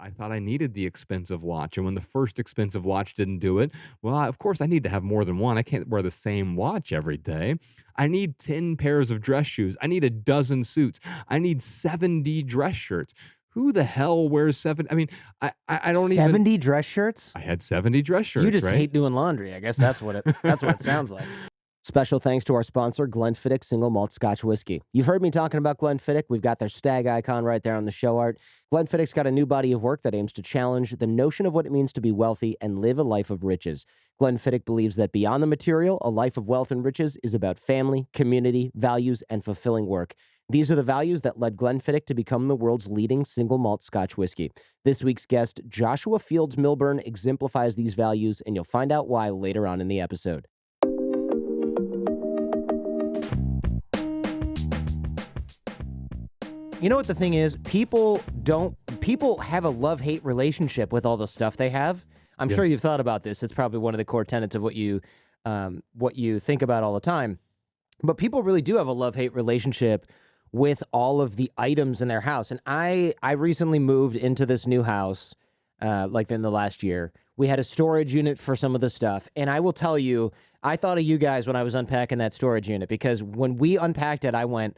I thought I needed the expensive watch, and when the first expensive watch didn't do it, well, of course, I need to have more than one. I can't wear the same watch every day. I need 10 pairs of dress shoes. I need a dozen suits. I need 70 dress shirts. Who the hell wears seven? I mean, I don't even. 70 dress shirts? I had 70 dress You shirts, just right? hate doing laundry. I guess that's what it sounds like. Special thanks to our sponsor, Glenfiddich Single Malt Scotch Whiskey. You've heard me talking about Glenfiddich. We've got their stag icon right there on the show art. Glenfiddich's got a new body of work that aims to challenge the notion of what it means to be wealthy and live a life of riches. Glenfiddich believes that beyond the material, a life of wealth and riches is about family, community, values, and fulfilling work. These are the values that led Glenfiddich to become the world's leading single malt Scotch whiskey. This week's guest, Joshua Fields Millburn, exemplifies these values, and you'll find out why later on in the episode. You know what the thing is? People have a love-hate relationship with all the stuff they have. I'm sure Yes. you've thought about this. It's probably one of the core tenets of what you think about all the time. But people really do have a love-hate relationship with all of the items in their house. And I recently moved into this new house, like in the last year. We had a storage unit for some of the stuff. And I will tell you, I thought of you guys when I was unpacking that storage unit, because when we unpacked it, I went,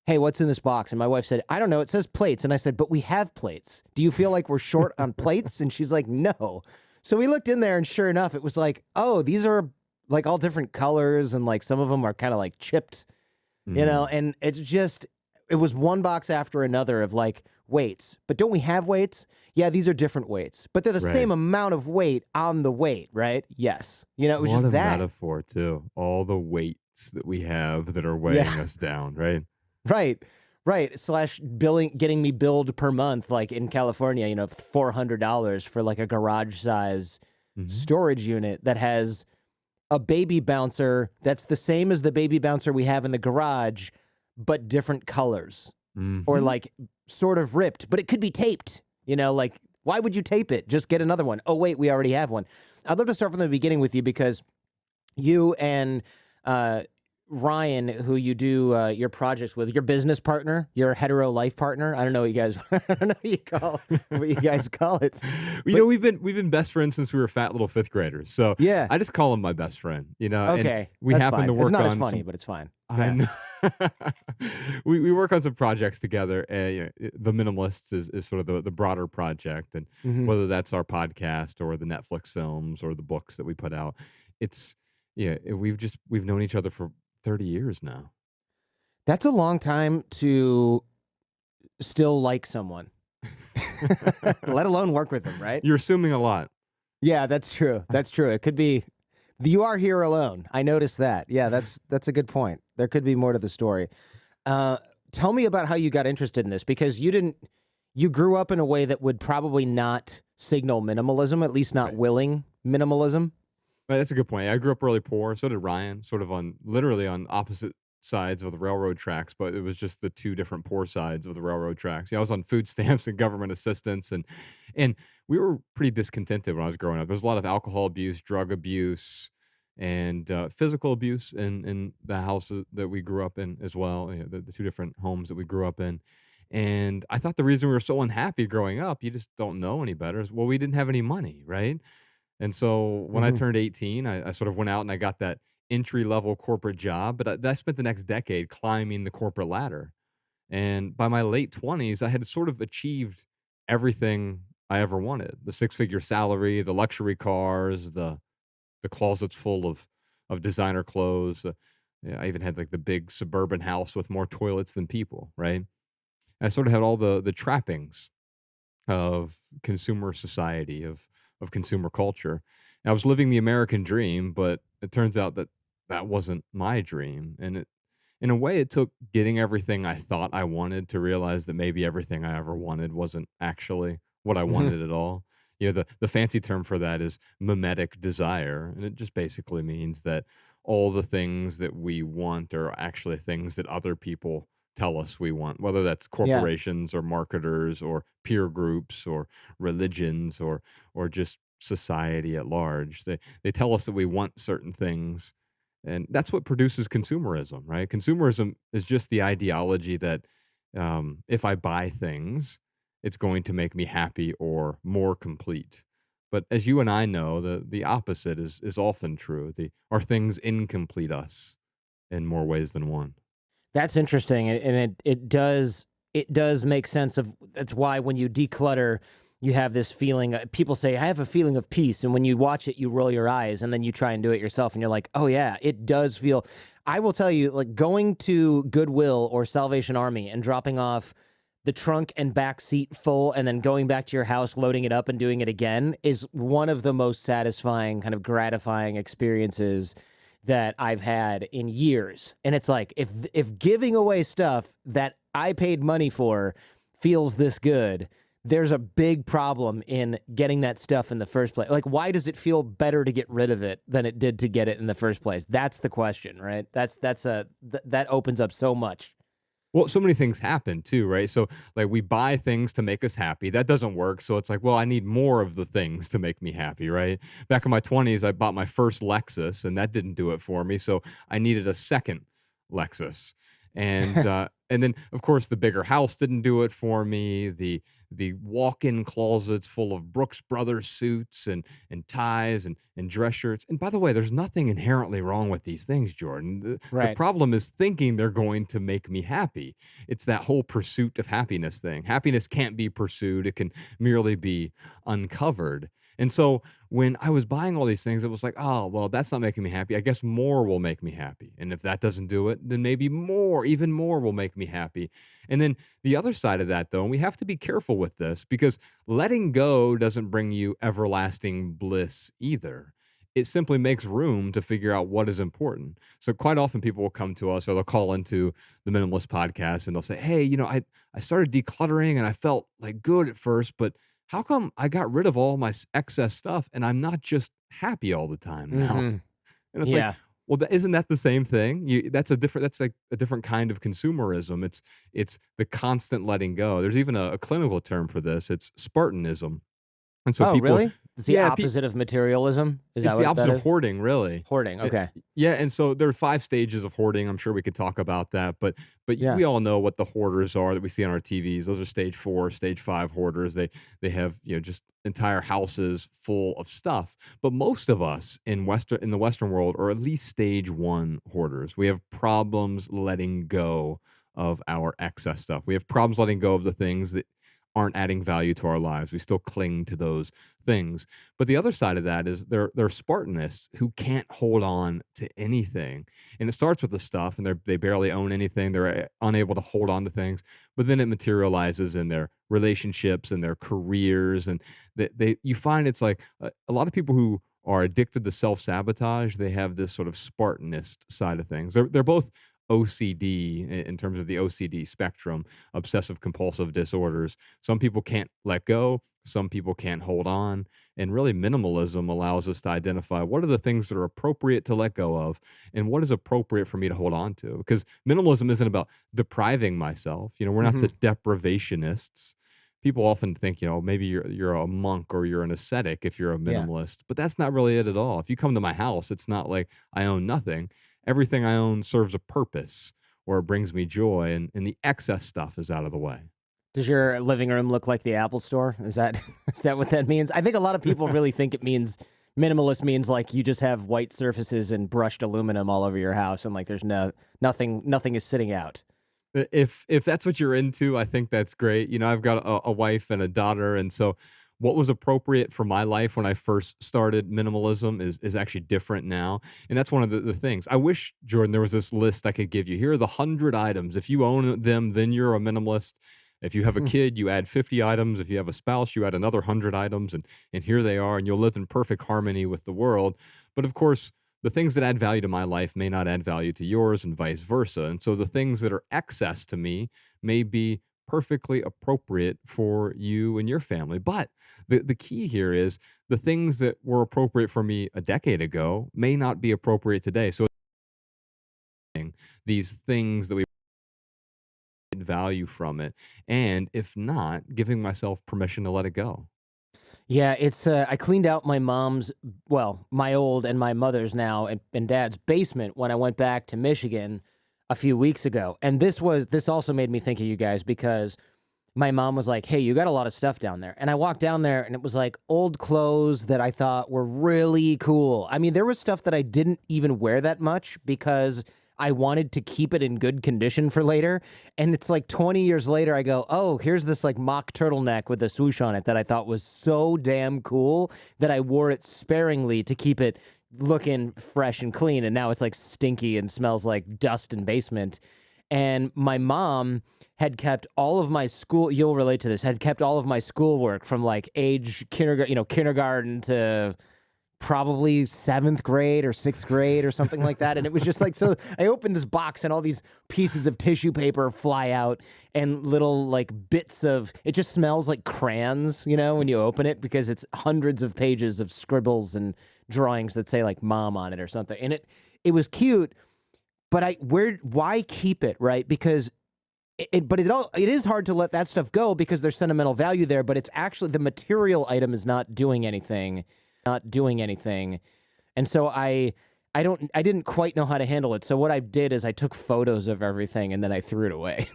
hey, what's in this box? And my wife said, I don't know. It says plates. And I said, but we have plates. Do you feel like we're short on plates? And she's like, no. So we looked in there, and sure enough, it was like, oh, these are like all different colors, and like some of them are kind of like chipped, Mm. and it was one box after another of like weights. But don't we have weights? Yeah, these are different weights, but they're the Right. same amount of weight on the weight, right? Yes. It was What just a that. metaphor, too. All the weights that we have that are Yeah. weighing us down, right? Right. Right. Slash getting me billed per month, like in California, $400 for like a garage size Mhm. storage unit that has a baby bouncer that's the same as the baby bouncer we have in the garage, but different colors, or Mhm. like sort of ripped, but it could be taped. Like, why would you tape it? Just get another one. Oh, wait, we already have one. I'd love to start from the beginning with you, because you and uh, Ryan, who you do your projects with, your business partner, your hetero life partner. I don't know what you guys, I don't know what you guys call it, You but know, we've been best friends since we were fat little fifth graders. So yeah, I just call him my best friend, and okay, we that's happen to fine. It's work not as on funny, some. but it's fine. I Yeah. know. We work on some projects together. The Minimalists is sort of the broader project, and Hmm. whether that's our podcast or the Netflix films or the books that we put out, it's we've known each other for 30 years now. That's a long time to still like someone, let alone work with them, right? You're assuming a lot. Yeah, that's true. That's true. It could be you are here alone. I noticed that. Yeah, that's a good point. There could be more to the story. Uh, Tell me about how you got interested in this, because you grew up in a way that would probably not signal minimalism, at least not Right. willing minimalism. Right, that's a good point. I grew up really poor. So did Ryan, sort of on literally on opposite sides of the railroad tracks, but it was just the two different poor sides of the railroad tracks. I was on food stamps and government assistance, and we were pretty discontented when I was growing up. There was a lot of alcohol abuse, drug abuse, and physical abuse in the houses that we grew up in as well. The two different homes that we grew up in. And I thought the reason we were so unhappy growing up, you just don't know any better, is well, we didn't have any money, right? And so when I Hmm. turned 18, I sort of went out and I got that entry level corporate job, but I spent the next decade climbing the corporate ladder. And by my late 20s, I had sort of achieved everything I ever wanted: the six-figure salary, the luxury cars, the closets full of designer clothes. Yeah, I even had like the big suburban house with more toilets than people, right? I sort of had all the trappings of consumer society, of consumer culture. I was living the American dream, but it turns out that that wasn't my dream, and in a way, it took getting everything I thought I wanted to realize that maybe everything I ever wanted wasn't actually what I Hmm. wanted at all. The fancy term for that is mimetic desire, and it just basically means that all the things that we want are actually things that other people tell us we want, whether that's Yeah. corporations or marketers or peer groups or religions or just society at large. They tell us that we want certain things, and that's what produces consumerism, right? Consumerism is just the ideology that if I buy things, it's going to make me happy or more complete. But as you and I know, the opposite is often true. Our things incomplete us in more ways than one. That's interesting, and it does make sense of that's why when you declutter, you have this feeling. People say, "I have a feeling of peace," and when you watch it, you roll your eyes, and then you try and do it yourself, and you're like, "Oh yeah, it does feel." I will tell you, like going to Goodwill or Salvation Army and dropping off the trunk and back seat full, and then going back to your house, loading it up, and doing it again is one of the most satisfying, kind of gratifying experiences that I've had in years. And it's like if giving away stuff that I paid money for feels this good, there's a big problem in getting that stuff in the first place. Like why does it feel better to get rid of it than it did to get it in the first place? That's the question, right? That opens up so much. Well, so many things happen too, right? So, like, we buy things to make us happy. That doesn't work. So it's like, well, I need more of the things to make me happy, right? Back in my 20s, I bought my first Lexus, and that didn't do it for me. So I needed a second Lexus, and then of course the bigger house didn't do it for me. The walk-in closets full of Brooks Brothers suits and ties and dress shirts. And by the way, there's nothing inherently wrong with these things, Jordan. The Right. problem is thinking they're going to make me happy. It's that whole pursuit of happiness thing. Happiness can't be pursued, it can merely be uncovered. And so when I was buying all these things, it was like, oh, well, that's not making me happy. I guess more will make me happy. And if that doesn't do it, then maybe more, even more will make me happy. And then the other side of that, though, and we have to be careful with this because letting go doesn't bring you everlasting bliss either. It simply makes room to figure out what is important. So quite often people will come to us or they'll call into the Minimalist podcast and they'll say, "Hey, I started decluttering and I felt like good at first, but how come I got rid of all my excess stuff and I'm not just happy all the time now?" Mhm. And it's like, Yeah. well, isn't that the same thing? That's like a different kind of consumerism. It's the constant letting go. There's even a clinical term for this. It's Spartanism. And so Oh, people, really? It's the yeah, opposite of materialism? Is that it's the what that opposite of is? hoarding, really. Hoarding, Uh, okay. yeah, and so there are 5 stages of hoarding. I'm sure we could talk about that, but Yeah. we all know what the hoarders are that we see on our TVs. Those are stage 4, stage 5 hoarders. They have, just entire houses full of stuff. But most of us in the Western world are at least stage 1 hoarders. We have problems letting go of our excess stuff. We have problems letting go of the things that aren't adding value to our lives. We still cling to those things. But the other side of that is they're Spartanists who can't hold on to anything. And it starts with the stuff, and they barely own anything. They're unable to hold on to things. But then it materializes in their relationships and their careers, and they you find it's like a lot of people who are addicted to self sabotage. They have this sort of Spartanist side of things. They're both OCD in terms of the OCD spectrum, obsessive compulsive disorders. Some people can't let go, some people can't hold on. And really, minimalism allows us to identify what are the things that are appropriate to let go of and what is appropriate for me to hold on to. Because minimalism isn't about depriving myself. We're not the Mhm. deprivationists. People often think, maybe you're a monk or you're an ascetic if you're a Yeah. minimalist, but that's not really it at all. If you come to my house, it's not like I own nothing. Everything I own serves a purpose or it brings me joy, and the excess stuff is out of the way. Does your living room look like the Apple Store? Is that is that what that means? I think a lot of people really think it means minimalist means like you just have white surfaces and brushed aluminum all over your house and like there's nothing is sitting out. If that's what you're into, I think that's great. I've got a wife and a daughter, and so what was appropriate for my life when I first started minimalism is actually different now. And that's one of the things. I wish, Jordan, there was this list I could give you. Here are the 100 items. If you own them, then you're a minimalist. If you have a kid, you add 50 items. If you have a spouse, you add another 100 items, and here they are, and you'll live in perfect harmony with the world. But of course, the things that add value to my life may not add value to yours and vice versa. And so the things that are excess to me may be perfectly appropriate for you and your family. But the key here is the things that were appropriate for me a decade ago may not be appropriate today. So these things that we get value from it. And if not, giving myself permission to let it go. Yeah, it's I cleaned out my mom's, well, my old and my mother's now and dad's basement when I went back to Michigan a few weeks ago. And this also made me think of you guys because my mom was like, "Hey, you got a lot of stuff down there." And I walked down there and it was like old clothes that I thought were really cool. I mean, there was stuff that I didn't even wear that much because I wanted to keep it in good condition for later. And it's like 20 years later, I go, "Oh, here's this like mock turtleneck with a swoosh on it that I thought was so damn cool that I wore it sparingly to keep it looking fresh and clean. And now it's like stinky and smells like dust and basement." And my mom had kept all of my school, you'll relate to this, had kept all of my schoolwork from like age kindergarten, kindergarten to probably seventh grade or sixth grade or something like that. And it was just like, so I opened this box and all these pieces of tissue paper fly out and little like bits of, it just smells like crayons, when you open it because it's hundreds of pages of scribbles and drawings that say like mom on it or something. And it was cute, but why keep it, right? Because it is hard to let that stuff go because there's sentimental value there, but it's actually the material item is not doing anything, not doing anything. And so I didn't quite know how to handle it. So what I did is I took photos of everything and then I threw it away.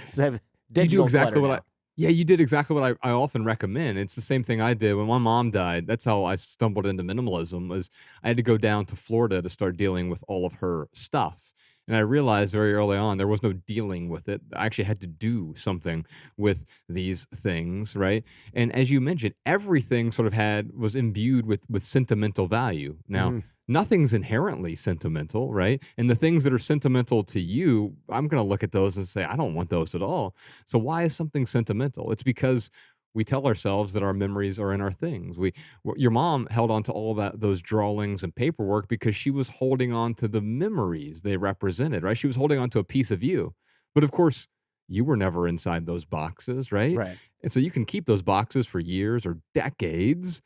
So I have You do digital exactly clutter what now. yeah, you did exactly what I often recommend. It's the same thing I did when my mom died. That's how I stumbled into minimalism was I had to go down to Florida to start dealing with all of her stuff. And I realized very early on there was no dealing with it. I actually had to do something with these things, right? And as you mentioned, everything sort of was imbued with sentimental value. Now, Mhm. nothing's inherently sentimental, right? And the things that are sentimental to you, I'm going to look at those and say, I don't want those at all. So why is something sentimental? It's because we tell ourselves that our memories are in our things. Your mom held on to all those drawings and paperwork because she was holding on to the memories they represented, right? She was holding on to a piece of you. But of course, you were never inside those boxes, right? Right. And so you can keep those boxes for years or decades.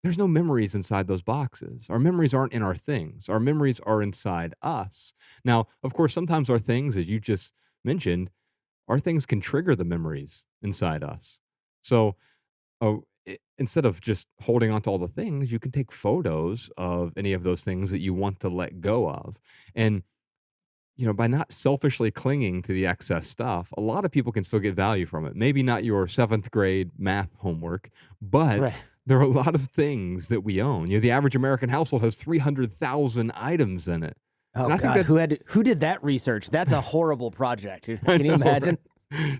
There's no memories inside those boxes. Our memories aren't in our things. Our memories are inside us. Now, of course, sometimes our things, as you just mentioned, our things can trigger the memories inside us. So, instead of just holding on to all the things, you can take photos of any of those things that you want to let go of. And, by not selfishly clinging to the excess stuff, a lot of people can still get value from it. Maybe not your seventh grade math homework, but Right. there are a lot of things that we own. The average American household has 300,000 items in it. Oh And I think God, that who did that research? That's a horrible project. I Can you know, right? imagine?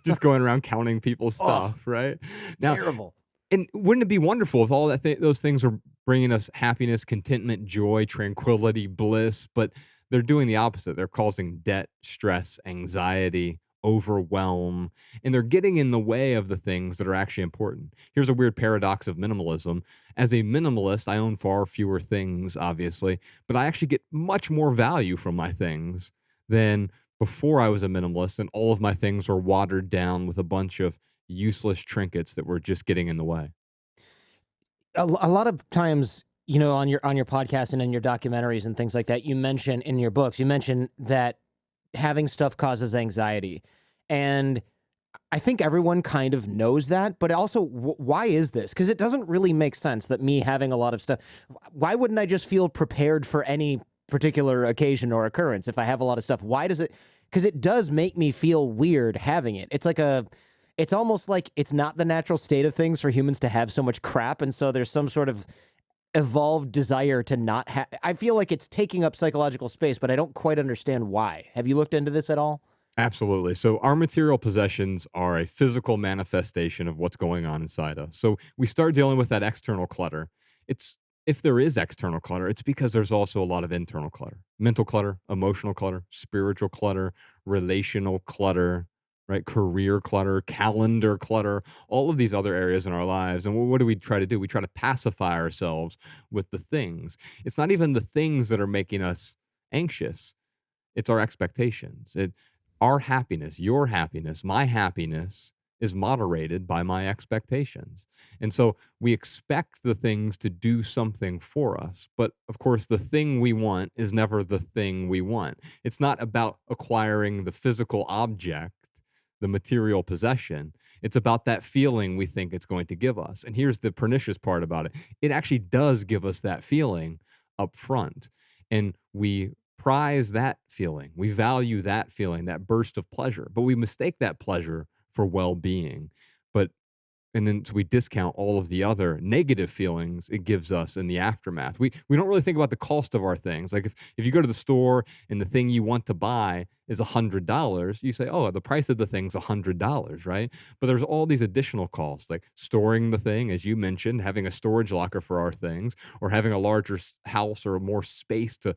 Just going around counting people's Oh, stuff, right? Now, terrible. and wouldn't it be wonderful if all those things are bringing us happiness, contentment, joy, tranquility, bliss, but they're doing the opposite. They're causing debt, stress, anxiety, overwhelm, and they're getting in the way of the things that are actually important. Here's a weird paradox of minimalism. As a minimalist, I own far fewer things, obviously, but I actually get much more value from my things than before I was a minimalist, and all of my things were watered down with a bunch of useless trinkets that were just getting in the way. A lot of times, on your podcast and in your documentaries and things like that, you mention in your books, you mention that having stuff causes anxiety, and I think everyone kind of knows that. But also, why is this? Because it doesn't really make sense that me having a lot of stuff. Why wouldn't I just feel prepared for any particular occasion or occurrence if I have a lot of stuff? Why does it? Because it does make me feel weird having it. It's almost like it's not the natural state of things for humans to have so much crap, and so there's some sort of evolved desire to not have. I feel like it's taking up psychological space, but I don't quite understand why. Have you looked into this at all? Absolutely. So our material possessions are a physical manifestation of what's going on inside us. So we start dealing with that external clutter. It's if there is external clutter, it's because there's also a lot of internal clutter, mental clutter, emotional clutter, spiritual clutter, relational clutter, right? Career clutter, calendar clutter, all of these other areas in our lives. And what do we try to do? We try to pacify ourselves with the things. It's not even the things that are making us anxious. It's our expectations. Our happiness, your happiness, my happiness is moderated by my expectations. And so we expect the things to do something for us. But of course, the thing we want is never the thing we want. It's not about acquiring the physical object, the material possession. It's about that feeling we think it's going to give us. And here's the pernicious part about it, it actually does give us that feeling up front. And we prize that feeling. We value that feeling, that burst of pleasure, but we mistake that pleasure for well-being. But and then so we discount all of the other negative feelings it gives us in the aftermath. We don't really think about the cost of our things. Like if you go to the store and the thing you want to buy is $100, you say, "Oh, the price of the thing's $100," right? But there's all these additional costs, like storing the thing, as you mentioned, having a storage locker for our things, or having a larger house or more space to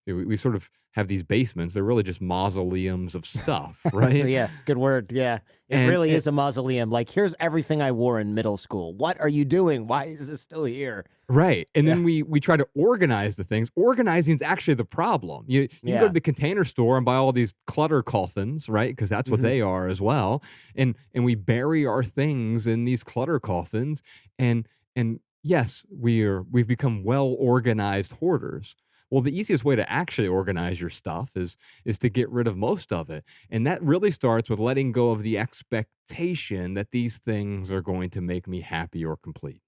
we sort of have these basements. They're really just mausoleums of stuff, So right? yeah, good word. Yeah, it And, really and is a mausoleum. Like, here's everything I wore in middle school. What are you doing? Why is this still here? Right, and Yeah, then we try to organize the things. Organizing is actually the problem. You can go to yeah. the Container Store and buy all these clutter coffins, right? Because that's what Hmm. they are as well, and we bury our things in these clutter coffins, and yes, we've become well-organized hoarders. Well, the easiest way to actually organize your stuff is to get rid of most of it, and that really starts with letting go of the expectation that these things are going to make me happy or complete.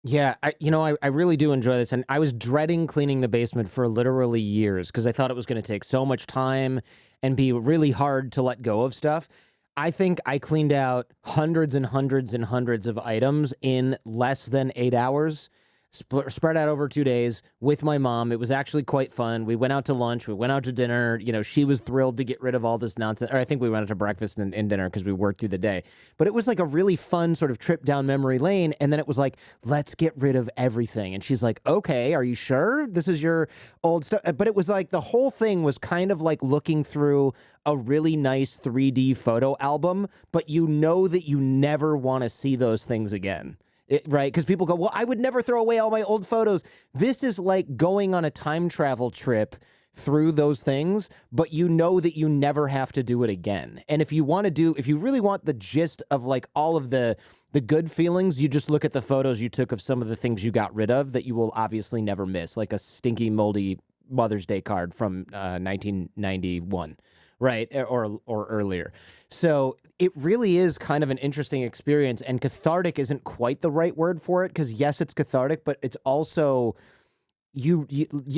Yeah, I really do enjoy this, and I was dreading cleaning the basement for literally years because I thought it was going to take so much time and be really hard to let go of stuff. I think I cleaned out hundreds and hundreds and hundreds of items in less than 8 hours, spread out over 2 days with my mom. It was actually quite fun. We went out to lunch, we went out to dinner. She was thrilled to get rid of all this nonsense. Or I think we went out to breakfast and dinner because we worked through the day. But it was like a really fun sort of trip down memory lane. And then it was like, let's get rid of everything. And she's like, okay, are you sure this is your old stuff? But it was like the whole thing was kind of like looking through a really nice 3D photo album, but you know that you never want to see those things again. Right? Because people go, well, I would never throw away all my old photos. This is like going on a time travel trip through those things, but you know that you never have to do it again. And if you really want the gist of like all of the good feelings, you just look at the photos you took of some of the things you got rid of that you will obviously never miss, like a stinky, moldy Mother's Day card from 1991, right? Or earlier. So it really is kind of an interesting experience, and cathartic isn't quite the right word for it because yes, it's cathartic, but it's also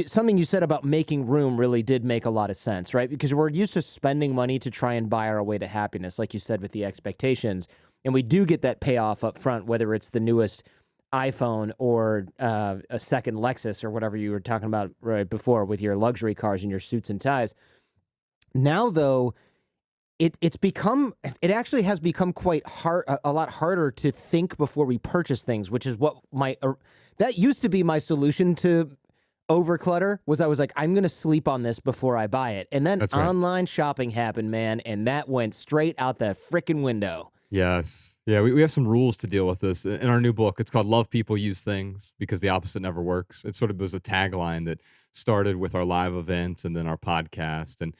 something you said about making room really did make a lot of sense, right? Because we're used to spending money to try and buy our way to happiness, like you said, with the expectations, and we do get that payoff up front, whether it's the newest iPhone or a second Lexus or whatever you were talking about right before with your luxury cars and your suits and ties. Now, though, it actually has become quite hard, a lot harder to think before we purchase things, which is what that used to be my solution to overclutter. Was I was like, I'm gonna sleep on this before I buy it, and then That's right. online shopping happened, man, and that went straight out the freaking window. Yes. Yeah, we have some rules to deal with this in our new book. It's called Love People, Use Things because the opposite never works. It sort of was a tagline that started with our live events and then our podcast and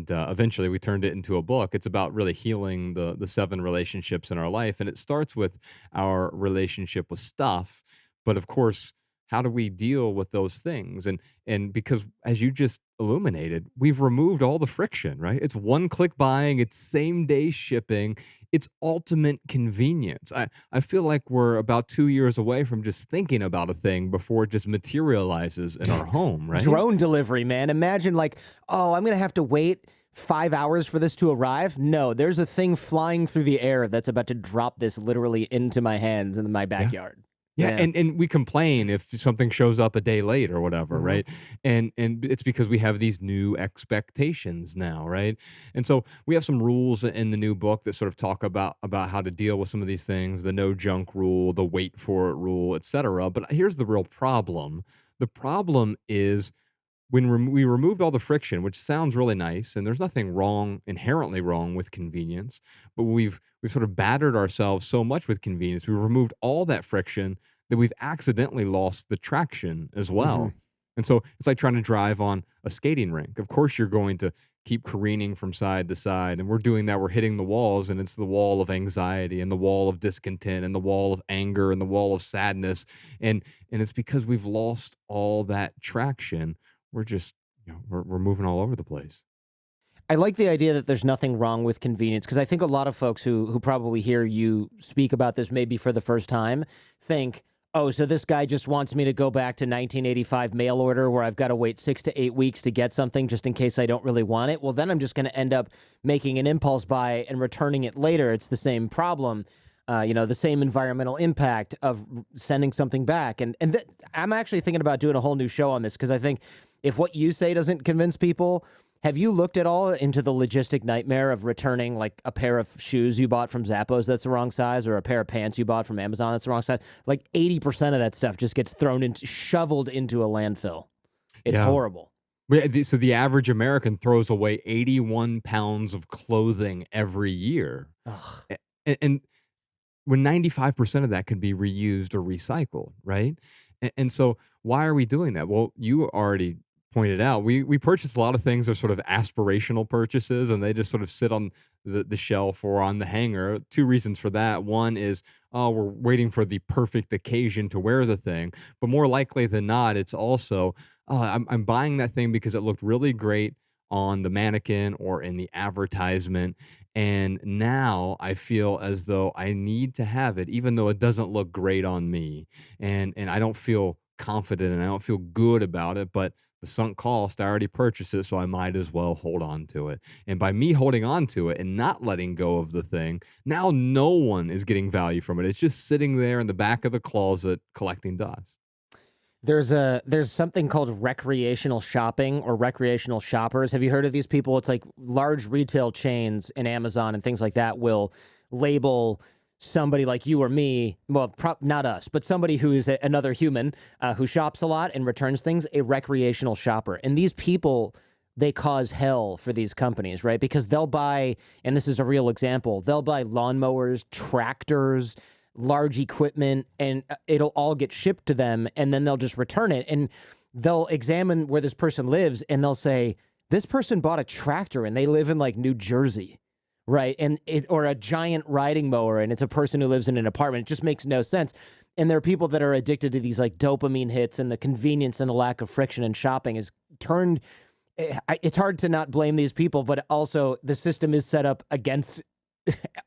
eventually we turned it into a book. It's about really healing the seven relationships in our life and it starts with our relationship with stuff, but of course, how do we deal with those things? And because as you just illuminated, we've removed all the friction, right? It's one click buying, it's same day shipping, it's ultimate convenience. I feel like we're about 2 years away from just thinking about a thing before it just materializes in our home, right? Drone delivery, man. Imagine like, oh, I'm gonna have to wait 5 hours for this to arrive. No, there's a thing flying through the air that's about to drop this literally into my hands in my Yeah. backyard. Yeah, Yeah. and we complain if something shows up a day late or whatever, Hmm. right? And it's because we have these new expectations now, right? And so we have some rules in the new book that sort of talk about how to deal with some of these things, the no junk rule, the wait for it rule, etc. But here's the real problem. The problem is when we removed all the friction, which sounds really nice, and there's nothing wrong, inherently wrong with convenience, but we've sort of battered ourselves so much with convenience. We've removed all that friction that we've accidentally lost the traction as Hmm. well. And so it's like trying to drive on a skating rink. Of course, you're going to keep careening from side to side, and we're doing that. We're hitting the walls, and it's the wall of anxiety, and the wall of discontent, and the wall of anger, and the wall of sadness, and it's because we've lost all that traction. We're just, we're moving all over the place. I like the idea that there's nothing wrong with convenience because I think a lot of folks who probably hear you speak about this maybe for the first time think, Oh, so this guy just wants me to go back to 1985 mail order where I've got to wait 6 to 8 weeks to get something just in case I don't really want it. Well, then I'm just going to end up making an impulse buy and returning it later. It's the same problem, the same environmental impact of sending something back. And I'm actually thinking about doing a whole new show on this because I think if what you say doesn't convince people, have you looked at all into the logistic nightmare of returning like a pair of shoes you bought from Zappos that's the wrong size or a pair of pants you bought from Amazon that's the wrong size? Like 80% of that stuff just gets shoveled into a landfill. It's Yeah. horrible. So the average American throws away 81 pounds of clothing every year. Ugh. And when 95% of that could be reused or recycled, right? And so why are we doing that? Well, you already pointed out we purchase a lot of things that are sort of aspirational purchases, and they just sort of sit on the shelf or on the hanger. Two reasons for that. One is, oh, we're waiting for the perfect occasion to wear the thing. But more likely than not, it's also, oh, I'm buying that thing because it looked really great on the mannequin or in the advertisement, and now I feel as though I need to have it even though it doesn't look great on me, and I don't feel confident and I don't feel good about it, but the sunk cost, I already purchased it, so I might as well hold on to it. And by me holding on to it and not letting go of the thing, now no one is getting value from it. It's just sitting there in the back of the closet collecting dust. There's something called recreational shopping or recreational shoppers. Have you heard of these people? It's like large retail chains and Amazon and things like that will label somebody like you or me, well, not us, but somebody who is another human who shops a lot and returns things, a recreational shopper. And these people, they cause hell for these companies, right? Because they'll buy, and this is a real example, they'll buy lawnmowers, tractors, large equipment, and it'll all get shipped to them, and then they'll just return it. And they'll examine where this person lives, and they'll say, this person bought a tractor and they live in like New Jersey. Right. Or a giant riding mower and it's a person who lives in an apartment. It just makes no sense. And there are people that are addicted to these like dopamine hits, and the convenience and the lack of friction in shopping is turned. It's hard to not blame these people, but also the system is set up against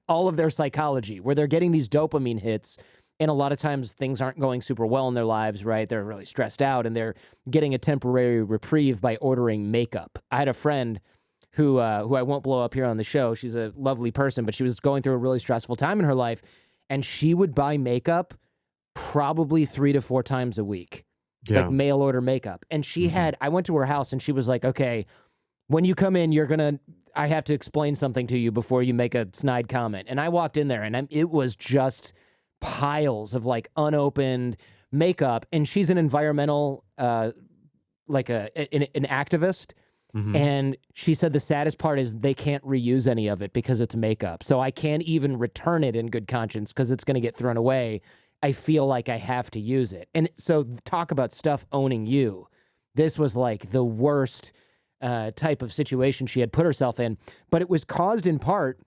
all of their psychology where they're getting these dopamine hits. And a lot of times things aren't going super well in their lives, right? They're really stressed out and they're getting a temporary reprieve by ordering makeup. I had a friend who I won't blow up here on the show. She's a lovely person, but she was going through a really stressful time in her life, and she would buy makeup probably 3 to 4 times a week, like Yeah. mail order makeup. And Mhm. I went to her house and she was like, okay, when you come in, I have to explain something to you before you make a snide comment. And I walked in there and it was just piles of like unopened makeup. And she's an environmental, like an activist. Mhm. And she said the saddest part is they can't reuse any of it because it's makeup. So I can't even return it in good conscience because it's going to get thrown away. I feel like I have to use it. And so talk about stuff owning you. This was like the worst type of situation she had put herself in. But it was caused in part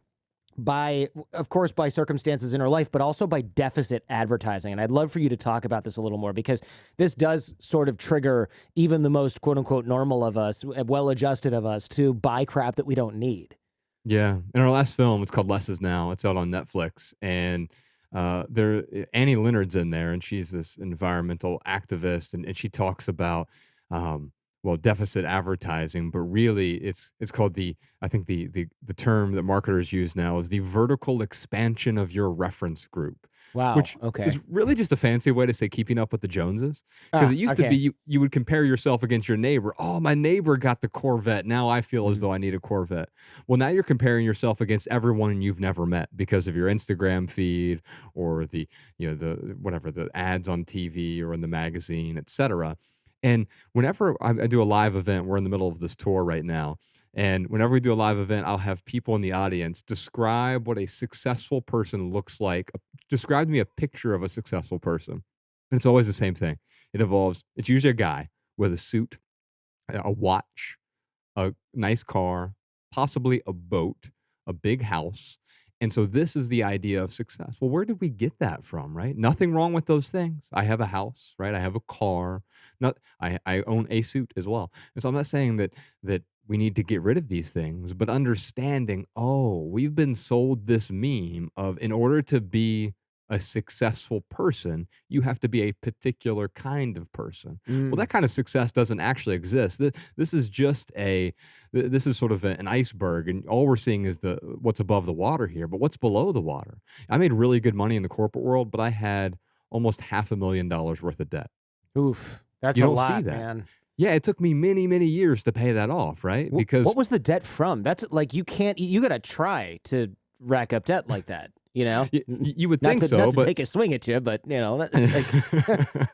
by, of course, by circumstances in her life, but also by deficit advertising. And I'd love for you to talk about this a little more because this does sort of trigger even the most quote unquote normal of us, well adjusted of us, to buy crap that we don't need. Yeah. In our last film, it's called Less Is Now. It's out on Netflix, and Annie Leonard's in there, and she's this environmental activist, and she talks about um, well, deficit advertising, but really it's called the, I think the term that marketers use now is the vertical expansion of your reference group, Wow. which Okay. is really just a fancy way to say keeping up with the Joneses. Because it used to be Okay. you would compare yourself against your neighbor. Oh, my neighbor got the Corvette. Now I feel as Mhm. though I need a Corvette. Well, now you're comparing yourself against everyone you've never met because of your Instagram feed or the whatever, the ads on TV or in the magazine, etc. And whenever I do a live event, we're in the middle of this tour right now. And whenever we do a live event, I'll have people in the audience describe what a successful person looks like. Describe to me a picture of a successful person. And it's always the same thing. It's usually a guy with a suit, a watch, a nice car, possibly a boat, a big house. And so this is the idea of success. Well, where did we get that from, right? Nothing wrong with those things. I have a house, right? I have a car. Not I own a suit as well. And so I'm not saying that we need to get rid of these things, but understanding, oh, we've been sold this meme of in order to be a successful person, you have to be a particular kind of person. Well, Mm. that kind of success doesn't actually exist. This is just this is sort of an iceberg, and all we're seeing is the what's above the water here. But what's below the water? I made really good money in the corporate world, but I had almost $500,000 worth of debt. Oof. That's You a don't see lot, that. man. Yeah, it took me many, many years to pay that off, right? What Because was the debt from? That's like you can't. You gotta try to rack up debt like that. You know, you would think not so, to but take a swing at you, but like it's a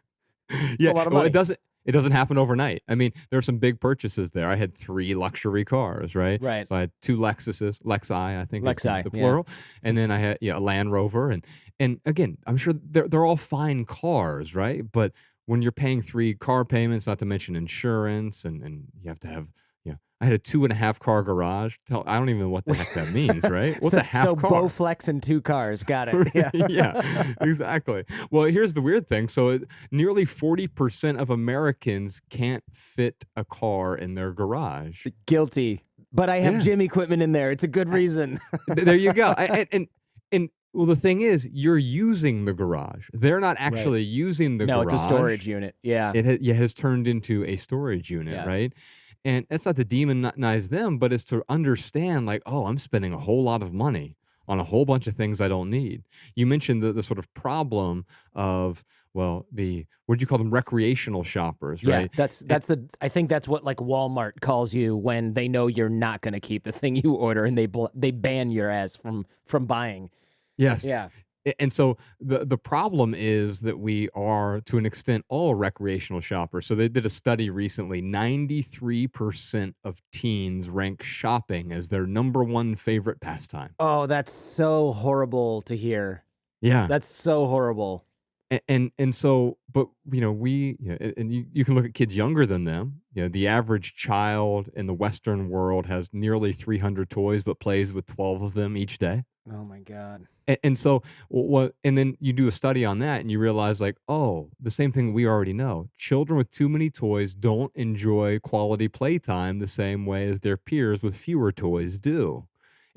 yeah, lot of well, money. it doesn't happen overnight. I mean, there are some big purchases there. I had 3 luxury cars, right? Right. So I had 2 Lexuses, Lexi, I think is Lexi, the yeah. plural, and then I had, yeah, a Land Rover, and again, I'm sure they're all fine cars, right? But when you're paying 3 car payments, not to mention insurance, and you have to have, yeah, I had a 2.5 car garage. Tell I don't even know what the heck that means, right? What's a So half car? Bowflex and 2 cars. Got it. Yeah. Yeah, exactly. Well, here's the weird thing. So, nearly 40% of Americans can't fit a car in their garage. Guilty. But I have Yeah, gym equipment in there. It's a good reason. there you go. And well, the thing is, you're using the garage. They're not Right. actually using the No, it's a garage. storage unit. Yeah. Yeah, has turned into a storage unit, Yeah. right? And that's not to demonize them, but it's to understand, like, oh, I'm spending a whole lot of money on a whole bunch of things I don't need. You mentioned the sort of problem of, well, what do you call them? Recreational shoppers, Yeah, right? And that's the I think that's what like Walmart calls you when they know you're not going to keep the thing you order and they ban your ass from buying. yes. Yeah. And so the problem is that we are, to an extent, all recreational shoppers. So they did a study recently. 93% of teens rank shopping as their number one favorite pastime. Oh, that's so horrible to hear. Yeah. That's so horrible. And so, but and you can look at kids younger than them. You know, the average child in the Western world has nearly 300 toys, but plays with 12 of them each day. Oh my god. And so what? And then you do a study on that, and you realize, like, oh, the same thing we already know. Children with too many toys don't enjoy quality playtime the same way as their peers with fewer toys do.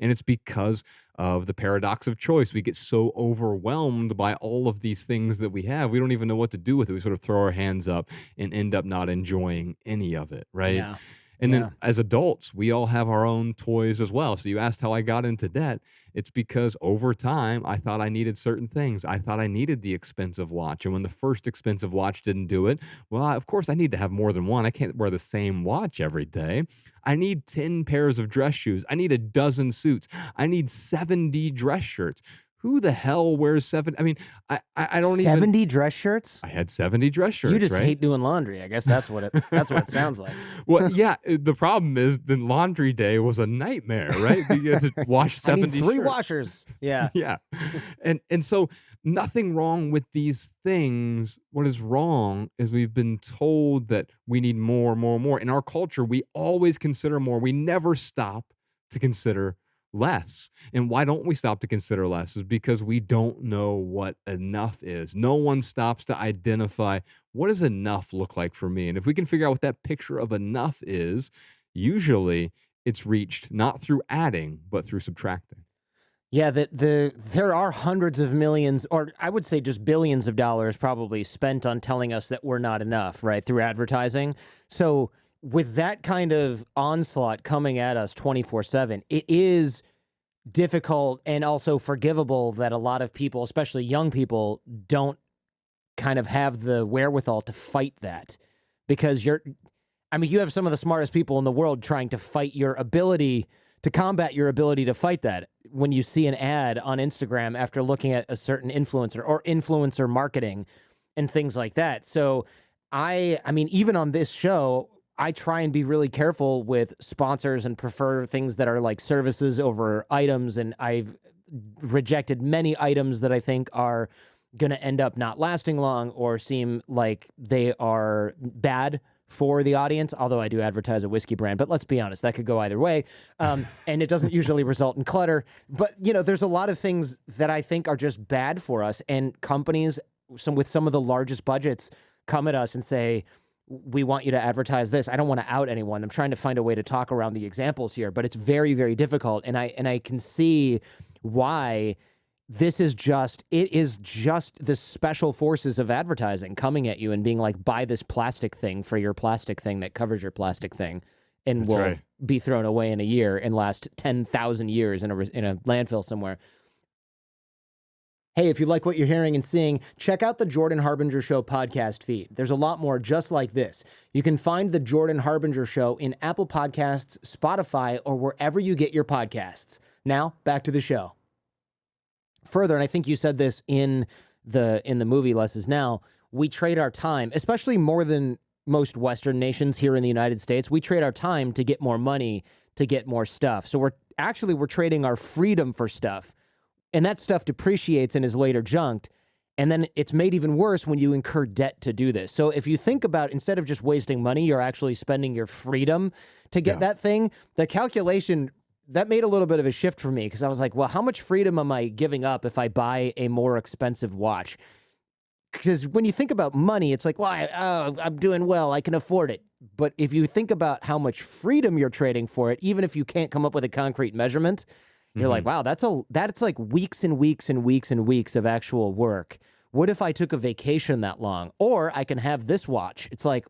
And it's because of the paradox of choice. We get so overwhelmed by all of these things that we have, we don't even know what to do with it. We sort of throw our hands up and end up not enjoying any of it, right? Yeah. And then Yeah. as adults, we all have our own toys as well. So you asked how I got into debt. It's because over time, I thought I needed certain things. I thought I needed the expensive watch. And when the first expensive watch didn't do it, well, of course, I need to have more than one. I can't wear the same watch every day. I need 10 pairs of dress shoes. I need a dozen suits. I need 70 dress shirts. Who the hell wears seven? I mean, I don't even. 70 dress shirts? I had 70 dress You shirts, just right? hate doing laundry. I guess that's what it sounds like. Well, yeah, the problem is the laundry day was a nightmare, right? You had to wash I need 70 3 shirts. washers. Yeah. Yeah. And so nothing wrong with these things. What is wrong is we've been told that we need more, more, more. In our culture, we always consider more. We never stop to consider less. And why don't we stop to consider less? Is because we don't know what enough is. No one stops to identify, what does enough look like for me? And if we can figure out what that picture of enough is, usually it's reached not through adding, but through subtracting. Yeah, there are hundreds of millions, or I would say just billions of dollars probably spent on telling us that we're not enough, right, through advertising. So with that kind of onslaught coming at us 24/7, it is difficult and also forgivable that a lot of people, especially young people, don't kind of have the wherewithal to fight that because I mean, you have some of the smartest people in the world trying to fight your ability to combat your ability to fight that. When you see an ad on Instagram after looking at a certain influencer or influencer marketing and things like that. So I mean, even on this show, I try and be really careful with sponsors and prefer things that are like services over items. And I've rejected many items that I think are going to end up not lasting long or seem like they are bad for the audience, although I do advertise a whiskey brand, but let's be honest, that could go either way. And it doesn't usually result in clutter. But, there's a lot of things that I think are just bad for us. And companies with some of the largest budgets come at us and say, we want you to advertise this. I don't want to out anyone. I'm trying to find a way to talk around the examples here, but it's very, very difficult. And I can see why it is just the special forces of advertising coming at you and being like, buy this plastic thing for your plastic thing that covers your plastic thing and That's will right. be thrown away in a year and last 10,000 years in a landfill somewhere. Hey, if you like what you're hearing and seeing, check out the Jordan Harbinger Show podcast feed. There's a lot more just like this. You can find the Jordan Harbinger Show in Apple Podcasts, Spotify, or wherever you get your podcasts. Now, back to the show. Further, and I think you said this in the movie Less Is Now, we trade our time, especially more than most Western nations here in the United States. We trade our time to get more money, to get more stuff. So we're trading our freedom for stuff. And that stuff depreciates and is later junked. And then it's made even worse when you incur debt to do this. So if you think about, instead of just wasting money, you're actually spending your freedom to get Yeah. that thing, the calculation, that made a little bit of a shift for me because I was like, well, how much freedom am I giving up if I buy a more expensive watch? Because when you think about money, it's like, well, I'm doing well, I can afford it. But if you think about how much freedom you're trading for it, even if you can't come up with a concrete measurement, you're like, Mhm. wow, that's like weeks and weeks and weeks and weeks of actual work. What if I took a vacation that long? Or I can have this watch. It's like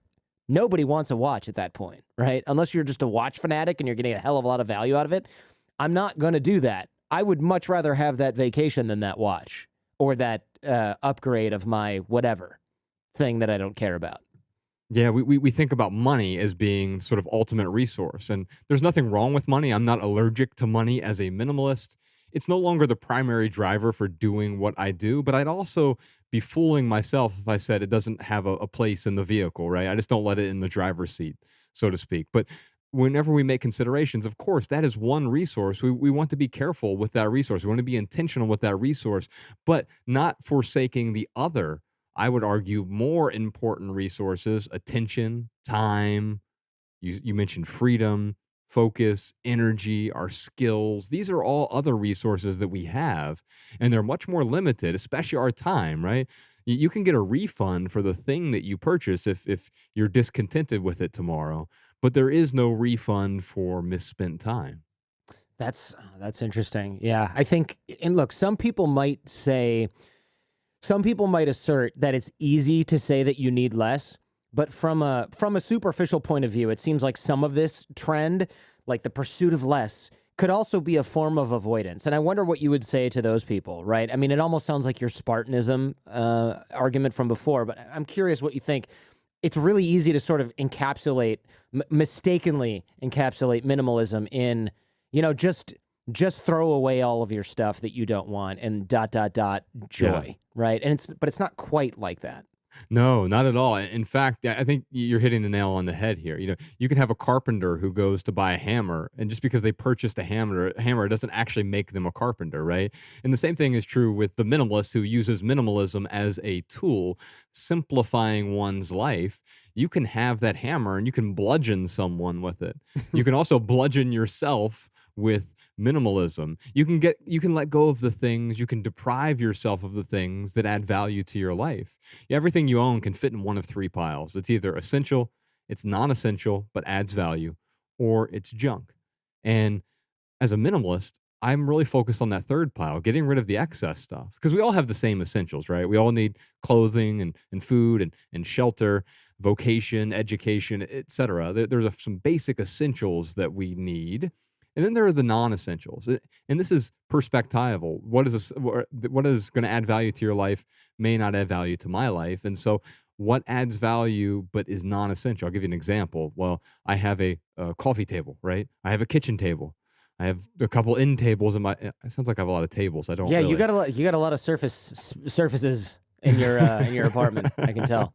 nobody wants a watch at that point, right? Unless you're just a watch fanatic and you're getting a hell of a lot of value out of it. I'm not going to do that. I would much rather have that vacation than that watch or that upgrade of my whatever thing that I don't care about. Yeah, we think about money as being sort of ultimate resource, and there's nothing wrong with money. I'm not allergic to money as a minimalist. It's no longer the primary driver for doing what I do, but I'd also be fooling myself if I said it doesn't have a place in the vehicle, right? I just don't let it in the driver's seat, so to speak. But whenever we make considerations, of course, that is one resource. We want to be careful with that resource. We want to be intentional with that resource, but not forsaking the other, I would argue, more important resources: attention, time. You mentioned freedom, focus, energy, our skills. These are all other resources that we have, and they're much more limited, especially our time, right? You can get a refund for the thing that you purchase if you're discontented with it tomorrow, but there is no refund for misspent time. That's interesting. Yeah, I think, and look, some people might assert that it's easy to say that you need less, but from a superficial point of view, it seems like some of this trend, like the pursuit of less, could also be a form of avoidance. And I wonder what you would say to those people, right? I mean, it almost sounds like your Spartanism argument from before, but I'm curious what you think. It's really easy to sort of mistakenly encapsulate minimalism in, just throw away all of your stuff that you don't want and dot dot dot Yeah. joy, right? And it's not quite like that. No, not at all. In fact, I think you're hitting the nail on the head here. You can have a carpenter who goes to buy a hammer, and just because they purchased a hammer doesn't actually make them a carpenter, right? And the same thing is true with the minimalist who uses minimalism as a tool, simplifying one's life. You can have that hammer and you can bludgeon someone with it. You can also bludgeon yourself with minimalism. You can let go of the things, you can deprive yourself of the things that add value to your life. Everything you own can fit in one of three piles. It's either essential, it's non-essential but adds value, or it's junk. And as a minimalist, I'm really focused on that third pile, getting rid of the excess stuff. Because we all have the same essentials, right? We all need clothing and food and shelter, vocation, education, etc. There's some basic essentials that we need. And then there are the non-essentials. And this is perspectival. What is going to add value to your life may not add value to my life. And so what adds value but is non-essential? I'll give you an example. Well, I have a coffee table, right? I have a kitchen table. I have a couple end tables in my. It sounds like I have a lot of tables. I don't Yeah, really. you got a lot of surfaces in your apartment. I can tell.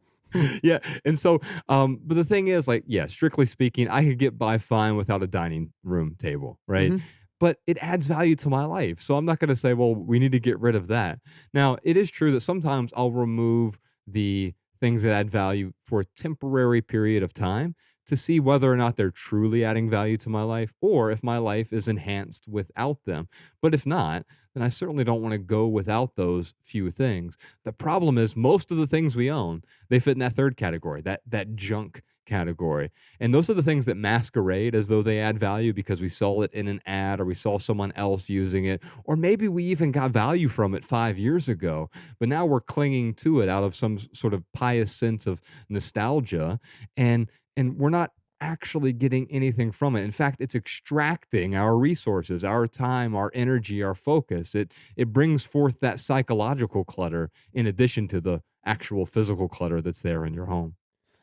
Yeah, and so, but the thing is, like, yeah, strictly speaking, I could get by fine without a dining room table, right? Hmm. But it adds value to my life, so I'm not gonna say, "Well, we need to get rid of that." Now, it is true that sometimes I'll remove the things that add value for a temporary period of time to see whether or not they're truly adding value to my life or if my life is enhanced without them. But if not, then I certainly don't wanna go without those few things. The problem is most of the things we own, they fit in that third category, that junk category. And those are the things that masquerade as though they add value because we saw it in an ad or we saw someone else using it, or maybe we even got value from it 5 years ago, but now we're clinging to it out of some sort of pious sense of nostalgia, and we're not actually getting anything from it. In fact, it's extracting our resources, our time, our energy, our focus. It brings forth that psychological clutter in addition to the actual physical clutter that's there in your home.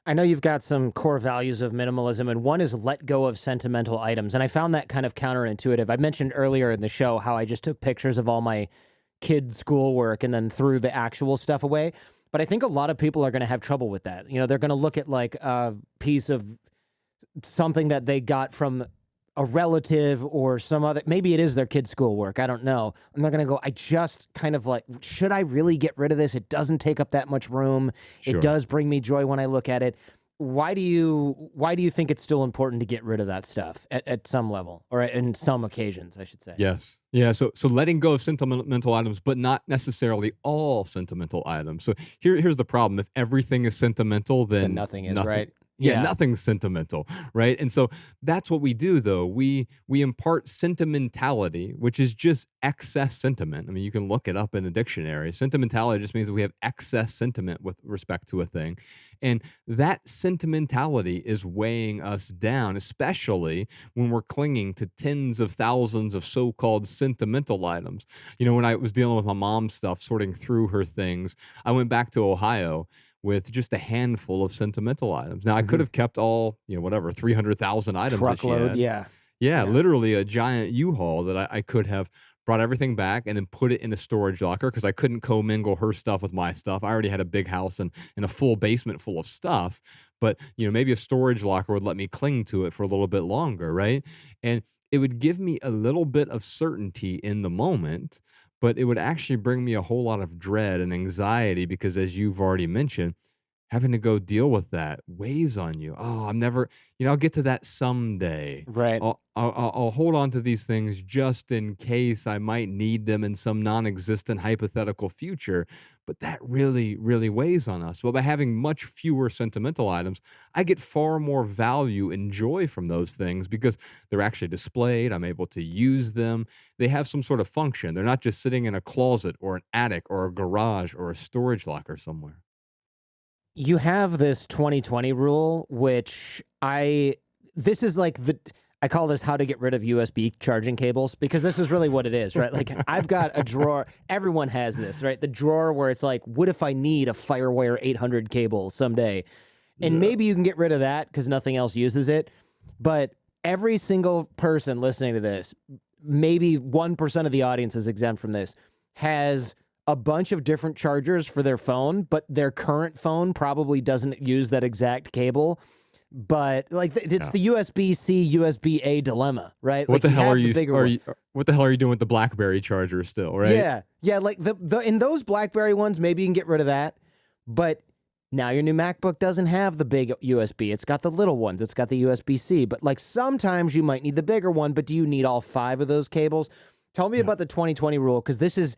I know you've got some core values of minimalism, and one is let go of sentimental items. And I found that kind of counterintuitive. I mentioned earlier in the show how I just took pictures of all my kids' schoolwork and then threw the actual stuff away. But I think a lot of people are going to have trouble with that. You know, they're going to look at like a piece of something that they got from a relative or some other, maybe it is their kid's schoolwork. I don't know. I'm not going to go, I just kind of like, should I really get rid of this? It doesn't take up that much room. It Sure. does bring me joy when I look at it. Why do you think it's still important to get rid of that stuff at some level or in some occasions, I should say? Yes. Yeah. So letting go of sentimental items, but not necessarily all sentimental items. So here's the problem. If everything is sentimental, Then then nothing is, nothing. right? Yeah, Yeah. nothing's sentimental, right? And so that's what we do though. We impart sentimentality, which is just excess sentiment. I mean, you can look it up in a dictionary. Sentimentality just means that we have excess sentiment with respect to a thing. And that sentimentality is weighing us down, especially when we're clinging to tens of thousands of so-called sentimental items. You know, when I was dealing with my mom's stuff, sorting through her things, I went back to Ohio with just a handful of sentimental items. Now, I could Hmm. have kept all, whatever, 300,000 items that she Truckload. had. Yeah. Yeah, Yeah. literally a giant U-Haul that I could have brought everything back and then put it in a storage locker because I couldn't commingle her stuff with my stuff. I already had a big house and a full basement full of stuff, but, maybe a storage locker would let me cling to it for a little bit longer, right? And it would give me a little bit of certainty in the moment, but it would actually bring me a whole lot of dread and anxiety because, as you've already mentioned, having to go deal with that weighs on you. Oh, I'm never, I'll get to that someday. Right. I'll hold on to these things just in case I might need them in some non-existent hypothetical future. But that really, really weighs on us. Well, by having much fewer sentimental items, I get far more value and joy from those things because they're actually displayed. I'm able to use them. They have some sort of function. They're not just sitting in a closet or an attic or a garage or a storage locker somewhere. You have this 2020 rule, which this is like I call this how to get rid of USB charging cables because this is really what it is, right? Like I've got a drawer, everyone has this, right? The drawer where it's like, what if I need a Firewire 800 cable someday? And Yeah. maybe you can get rid of that because nothing else uses it. But every single person listening to this, maybe 1% of the audience is exempt from this, has a bunch of different chargers for their phone, but their current phone probably doesn't use that exact cable. But like it's Yeah. the USB-C, USB-A dilemma, right? What Like the you hell are have the you bigger one. what the hell are you doing with the BlackBerry charger still, right? Yeah. Yeah, like the in those BlackBerry ones, maybe you can get rid of that. But now your new MacBook doesn't have the big USB. It's got the little ones. It's got the USB-C. But like sometimes you might need the bigger one, but do you need all five of those cables? Tell me Yeah. about the 2020 rule because this is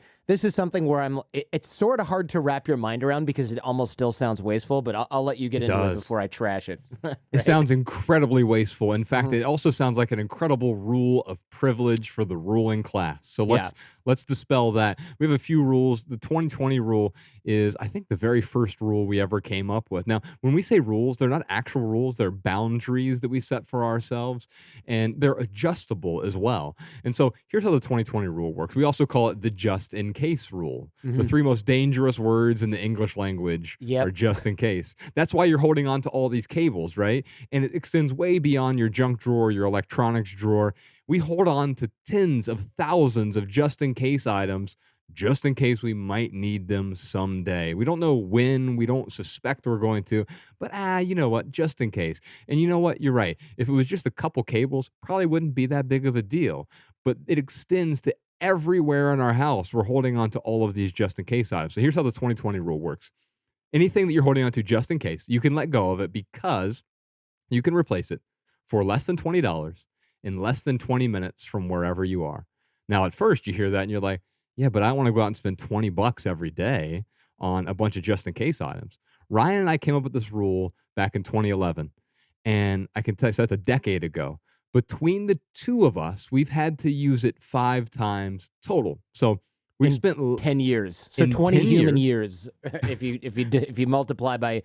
something where it's sort of hard to wrap your mind around because it almost still sounds wasteful, but I'll let you get It into it does. before I trash it. It Right? sounds incredibly wasteful. In fact, Mhm. it also sounds like an incredible rule of privilege for the ruling class. So Yeah. let's dispel that. We have a few rules. The 2020 rule is, I think, the very first rule we ever came up with. Now, when we say rules, they're not actual rules, they're boundaries that we set for ourselves, and they're adjustable as well. And so here's how the 2020 rule works. We also call it the just in case rule. The Mhm. three most dangerous words in the English language are Yep. just in case. That's why you're holding on to all these cables, right? And it extends way beyond your junk drawer, your electronics drawer. We hold on to tens of thousands of just in case items just in case we might need them someday. We don't know when, we don't suspect we're going to, but you know what? Just in case. And you know what? You're right. If it was just a couple cables, probably wouldn't be that big of a deal, but it extends to everywhere in our house. We're holding on to all of these just in case items. So here's how the 2020 rule works. Anything that you're holding on to just in case, you can let go of it because you can replace it for less than $20 in less than 20 minutes from wherever you are. Now, at first, you hear that and you're like, yeah, but I don't want to go out and spend 20 bucks every day on a bunch of just in case items. Ryan and I came up with this rule back in 2011. and I can tell you, so that's a decade ago. Between the 2 of us, we've had to use it 5 times total. So, we've In spent l 10 years. So in 20 10 human years. years, if you multiply by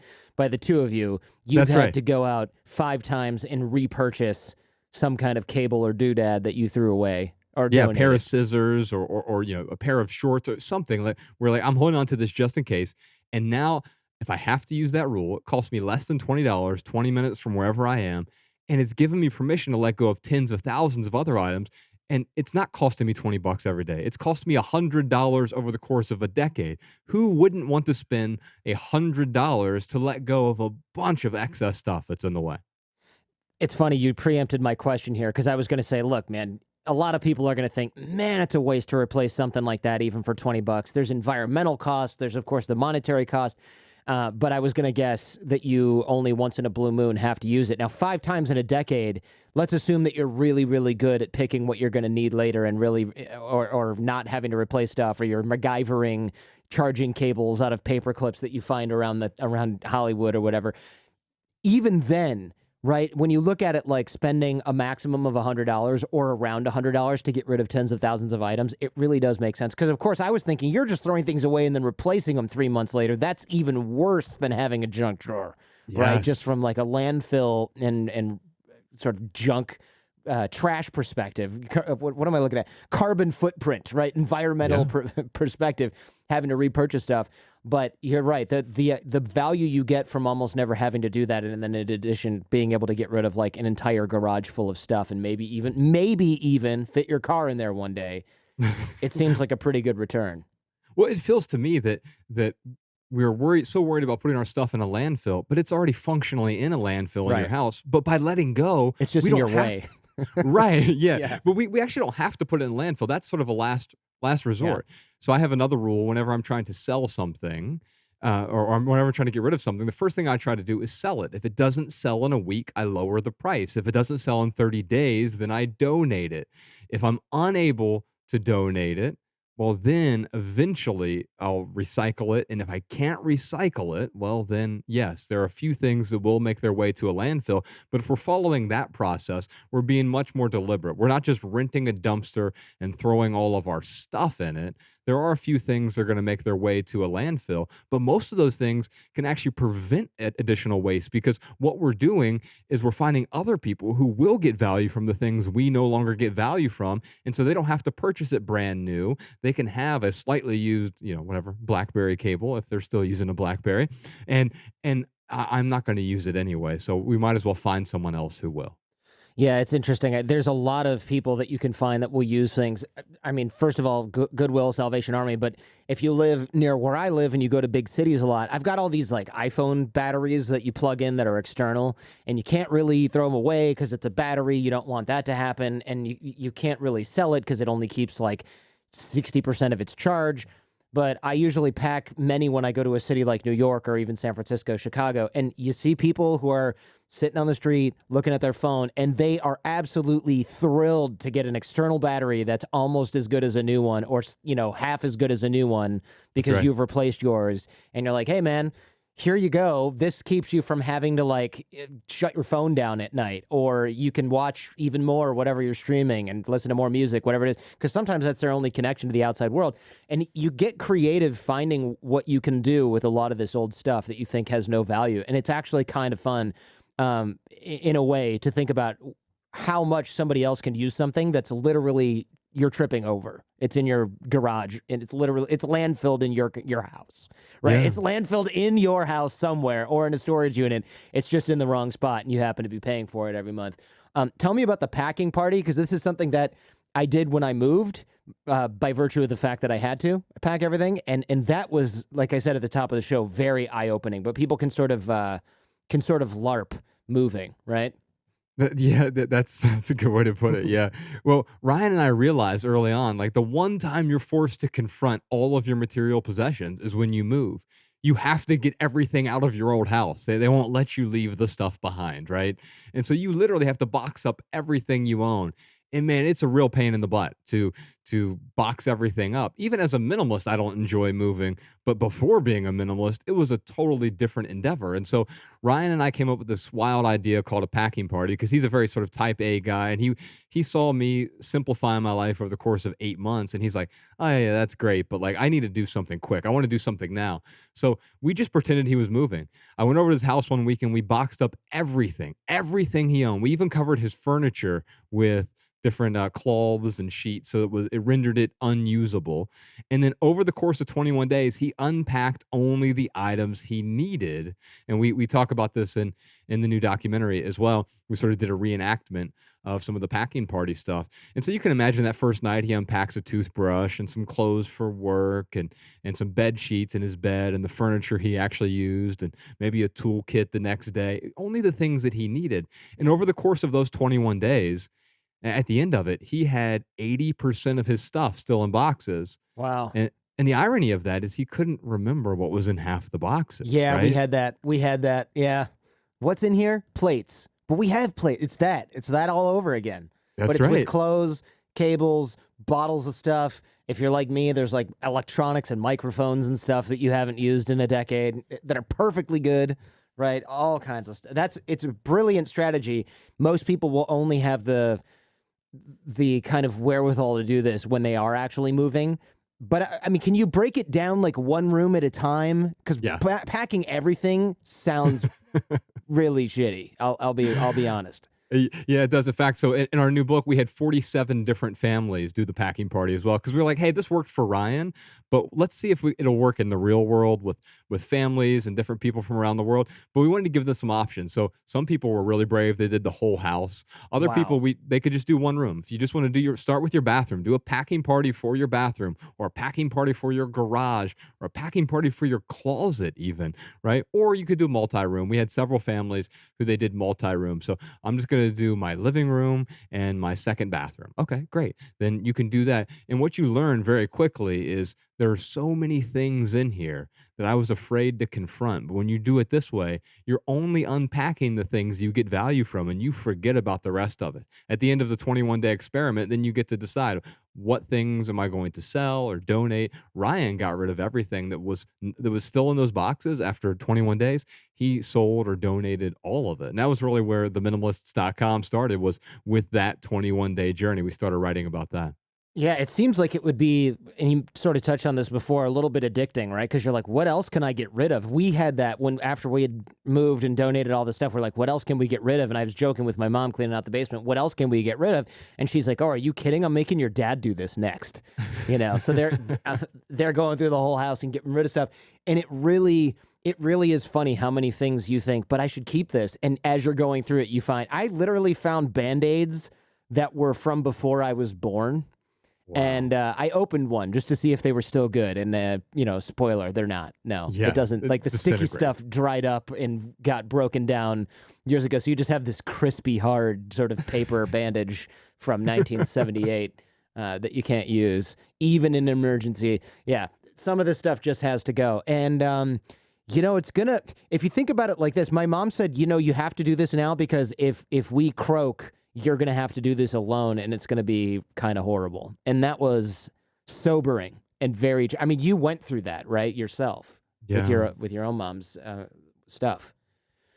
the 2 of you, you've That's had right. to go out 5 times and repurchase some kind of cable or doodad that you threw away or Yeah, a pair of donated. scissors or, a pair of shorts or something like where, like, I'm holding on to this just in case, and now if I have to use that rule, it costs me less than $20, 20 minutes from wherever I am, and it's given me permission to let go of tens of thousands of other items, and it's not costing me 20 bucks every day. It's cost me $100 over the course of a decade. Who wouldn't want to spend $100 to let go of a bunch of excess stuff that's in the way? It's funny you preempted my question here because I was going to say, look, man, a lot of people are going to think, man, it's a waste to replace something like that even for 20 bucks. There's environmental costs. There's, of course, the monetary cost. But I was going to guess that you only once in a blue moon have to use it. Now, 5 times in a decade, let's assume that you're really, really good at picking what you're going to need later and really, or not having to replace stuff, or you're MacGyvering charging cables out of paper clips that you find around Hollywood or whatever. Even then, right, when you look at it like spending a maximum of $100 or around $100 to get rid of tens of thousands of items, it really does make sense. Because, of course, I was thinking you're just throwing things away and then replacing them 3 months later. That's even worse than having a junk drawer, right? Just Yes. from like a landfill and sort of junk trash perspective. What am I looking at? Carbon footprint, right? Environmental Yeah. perspective, having to repurchase stuff. But you're right. The value you get from almost never having to do that, and then in addition, being able to get rid of like an entire garage full of stuff, and maybe even fit your car in there one day. It seems like a pretty good return. Well, it feels to me that we're worried about putting our stuff in a landfill, but it's already functionally in a landfill in your Right. house. But by letting go, It's just we in don't your have way. right, yeah. Yeah. But we actually don't have to put it in landfill. That's sort of a last Yeah. resort. So I have another rule whenever I'm trying to sell something, or whenever I'm trying to get rid of something, the first thing I try to do is sell it. If it doesn't sell in a week, I lower the price. If it doesn't sell in 30 days, then I donate it. If I'm unable to donate it, well, then eventually I'll recycle it. And if I can't recycle it, well, then yes, there are a few things that will make their way to a landfill. But if we're following that process, we're being much more deliberate. We're not just renting a dumpster and throwing all of our stuff in it. There are a few things that are going to make their way to a landfill, but most of those things can actually prevent additional waste because what we're doing is we're finding other people who will get value from the things we no longer get value from. And so they don't have to purchase it brand new. They can have a slightly used, whatever, BlackBerry cable if they're still using a BlackBerry. And I'm not going to use it anyway. So we might as well find someone else who will. Yeah, it's interesting. There's a lot of people that you can find that will use things. I mean, first of all, Goodwill, Salvation Army. But if you live near where I live and you go to big cities a lot, I've got all these like iPhone batteries that you plug in that are external, and you can't really throw them away because it's a battery. You don't want that to happen, and you can't really sell it because it only keeps like 60% of its charge. But I usually pack many when I go to a city like New York or even San Francisco, Chicago, and you see people who are sitting on the street looking at their phone, and they are absolutely thrilled to get an external battery that's almost as good as a new one, or half as good as a new one That's because right. you've replaced yours. And you're like, hey man, here you go. This keeps you from having to like shut your phone down at night, or you can watch even more whatever you're streaming and listen to more music, whatever it is, because sometimes that's their only connection to the outside world. And you get creative finding what you can do with a lot of this old stuff that you think has no value, and it's actually kind of fun, in a way, to think about how much somebody else can use something that's literally you're tripping over. It's in your garage, and it's landfilled in your house, right? Yeah. It's landfilled in your house somewhere or in a storage unit. It's just in the wrong spot, and you happen to be paying for it every month. Tell me about the packing party, because this is something that I did when I moved, by virtue of the fact that I had to pack everything, and that was, like I said at the top of the show, very eye opening. But people can sort of LARP moving, right? Yeah, that's a good way to put it. Yeah. Well, Ryan and I realized early on, like the one time you're forced to confront all of your material possessions is when you move. You have to get everything out of your old house. They won't let you leave the stuff behind, right? And so you literally have to box up everything you own. And man, it's a real pain in the butt to box everything up. Even as a minimalist, I don't enjoy moving, but before being a minimalist, it was a totally different endeavor. And so Ryan and I came up with this wild idea called a packing party because he's a very sort of type A guy, and he saw me simplifying my life over the course of 8 months, and he's like, "Oh yeah, that's great, but like I need to do something quick. I want to do something now." So we just pretended he was moving. I went over to his house one week and we boxed up everything he owned. We even covered his furniture with different cloths and sheets, so it rendered it unusable. And then over the course of 21 days, he unpacked only the items he needed. And we talk about this in the new documentary as well. We sort of did a reenactment of some of the packing party stuff. And so you can imagine that first night he unpacks a toothbrush and some clothes for work and some bed sheets in his bed and the furniture he actually used and maybe a toolkit the next day, only the things that he needed. And over the course of those 21 days, at the end of it, he had 80% of his stuff still in boxes. Wow. And the irony of that is he couldn't remember what was in half the boxes, Yeah, we right? had that. We had that. Yeah. What's in here? Plates. But we have plate. It's that. It's that all over again. But That's it's with right. clothes, cables, bottles of stuff. If you're like me, there's like electronics and microphones and stuff that you haven't used in a decade that are perfectly good, right? All kinds of stuff. It's a brilliant strategy. Most people will only have the kind of wherewithal to do this when they are actually moving. But I mean, can you break it down like one room at a time? Because Yeah. packing everything sounds really shitty. I'll be honest. Yeah, it does. In fact, so in our new book, we had 47 different families do the packing party as well because we were like, "Hey, this worked for Ryan, but let's see if it'll work in the real world with families and different people from around the world." But we wanted to give them some options. So some people were really brave; they did the whole house. Other people, Wow. they could just do one room. If you just want to start with your bathroom, do a packing party for your bathroom, or a packing party for your garage, or a packing party for your closet, even, right? Or you could do multi-room. We had several families who they did multi-room. So I'm just going to do my living room and my second bathroom. Okay, great. Then you can do that. And what you learn very quickly is there are so many things in here that I was afraid to confront. But when you do it this way, you're only unpacking the things you get value from and you forget about the rest of it. At the end of the 21-day experiment, then you get to decide what things am I going to sell or donate. Ryan got rid of everything that was still in those boxes after 21 days. He sold or donated all of it. And that was really where the minimalists.com started, was with that 21-day journey. We started writing about that. Yeah, it seems like it would be, and you sort of touched on this before, a little bit addicting, right? Because you're like, what else can I get rid of? We had that when after we had moved and donated all this stuff, we're like, what else can we get rid of? And I was joking with my mom cleaning out the basement, what else can we get rid of? And she's like, oh, are you kidding? I'm making your dad do this next. So they're going through the whole house and getting rid of stuff. And it really is funny how many things you think, but I should keep this. And as you're going through it, you find I literally found Band-Aids that were from before I was born. And Wow. I opened one just to see if they were still good. And, spoiler, they're not. No, it Yeah, doesn't. it Like the sticky disintegrate. stuff dried up and got broken down years ago. So you just have this crispy, hard sort of paper bandage from 1978 that you can't use, even in an emergency. Yeah, some of this stuff just has to go. And, it's gonna, if you think about it like this, my mom said, you have to do this now because if we croak, you're going to have to do this alone and it's going to be kind of horrible. And that was sobering and I mean, you went through that, right? Yourself Yeah. with your own mom's stuff.